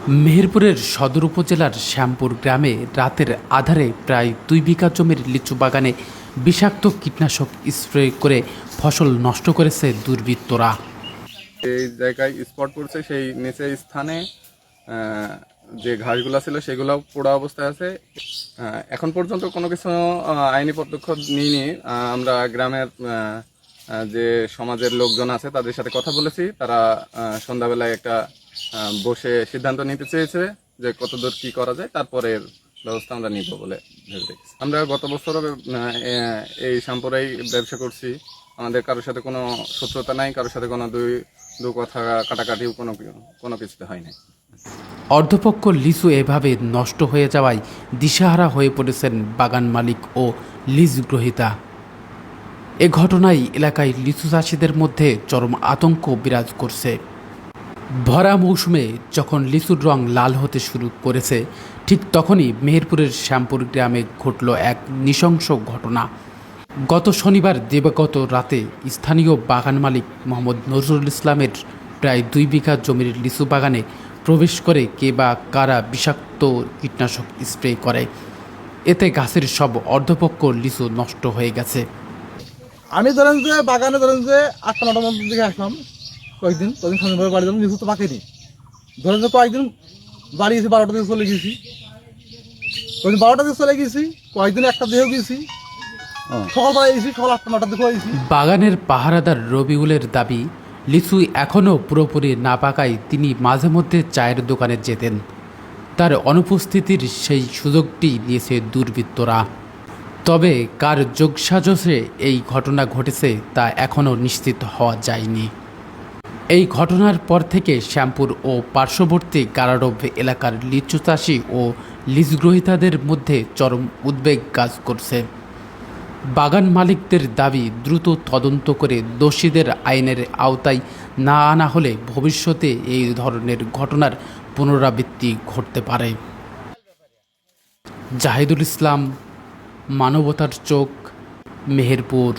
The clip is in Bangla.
মেহেরপুরের সদর উপজেলার শ্যামপুর গ্রামে রাতের আধারে প্রায় 2 বিঘা জমির লিচু বাগানে বিষাক্ত কীটনাশক স্প্রে করে ফসল নষ্ট করেছে দুর্বৃত্তরা। এই জায়গায় স্পট করছে, সেই নিচে স্থানে যে ঘাসগুলো ছিল সেগুলো পোড়া অবস্থায় আছে। এখন পর্যন্ত কোনো কিছু আইনি পদক্ষেপ নিইনি। আমরা গ্রামের যে সমাজের লোকজন আছে তাদের সাথে কথা বলেছি। তারা সন্ধ্যাবেলায় একটা বসে সিদ্ধান্ত নিতে চেয়েছে যে কতদূর কি করা যায়, তারপরে ব্যবস্থা আমরা নিব বলে ভেবে দেখছি। আমরা গত বছরও এই শ্যামপুরেই ব্যবসা করছি। আমাদের কারোর সাথে কোনো শত্রুতা নাই, কারোর সাথে কোনো দু কথা কাটাকাটিও কোনো কিছুতে হয় নাই। অর্ধপক্ষ লিচু এভাবে নষ্ট হয়ে যাওয়ায় দিশাহারা হয়ে পড়েছেন বাগান মালিক ও লিজ গ্রহীতা। এ ঘটনায় এলাকায় লিচু চাষিদের মধ্যে চরম আতঙ্ক বিরাজ করছে। ভরা মৌসুমে যখন লিচুর রং লাল হতে শুরু করেছে, ঠিক তখনই মেহেরপুরের শ্যামপুর গ্রামে ঘটল এক নৃশংস ঘটনা। গত শনিবার দিবাগত রাতে স্থানীয় বাগান মালিক মোহাম্মদ নজরুল ইসলামের প্রায় 2 বিঘা জমির লিচু বাগানে প্রবেশ করে কে বা কারা বিষাক্ত কীটনাশক স্প্রে করে। এতে গাছের সব অর্ধপক্ষ লিচু নষ্ট হয়ে গেছে। আমি বাগানে 8টা-9টার মধ্যে দিকে আসলাম। কয়েকদিন শনিবার বাড়ি যাবো, লিচু তো পাকেনি। কয়েকদিন বাড়ি গেছি, 12টা দিকে চলে গেছি। কয়েকদিন 12টা দিকে চলে গেছি, কয়েকদিন 1টা দিকেও গেছি। সকালবেলা এসেছি, সকাল 8টা-9টার দিকে এসেছি। বাগানের পাহারাদার রবিউলের দাবি, লিচু এখনও পুরোপুরি না পাকায় তিনি মাঝে মধ্যে চায়ের দোকানে যেতেন। তার অনুপস্থিতির সেই সুযোগটি নিয়েছে দুর্বৃত্তরা। তবে কার যোগসাজশে এই ঘটনা ঘটেছে তা এখনও নিশ্চিত হওয়া যায়নি। এই ঘটনার পর থেকে শ্যামপুর ও পার্শ্ববর্তী কারারব এলাকার লিচু চাষি ও লিজ গ্রহীতাদের মধ্যে চরম উদ্বেগ কাজ করছে। বাগান মালিকদের দাবি, দ্রুত তদন্ত করে দোষীদের আইনের আওতায় না আনা হলে ভবিষ্যতে এই ধরনের ঘটনার পুনরাবৃত্তি ঘটতে পারে। জাহিদুল ইসলাম, মানবতার চোখ, মেহেরপুর।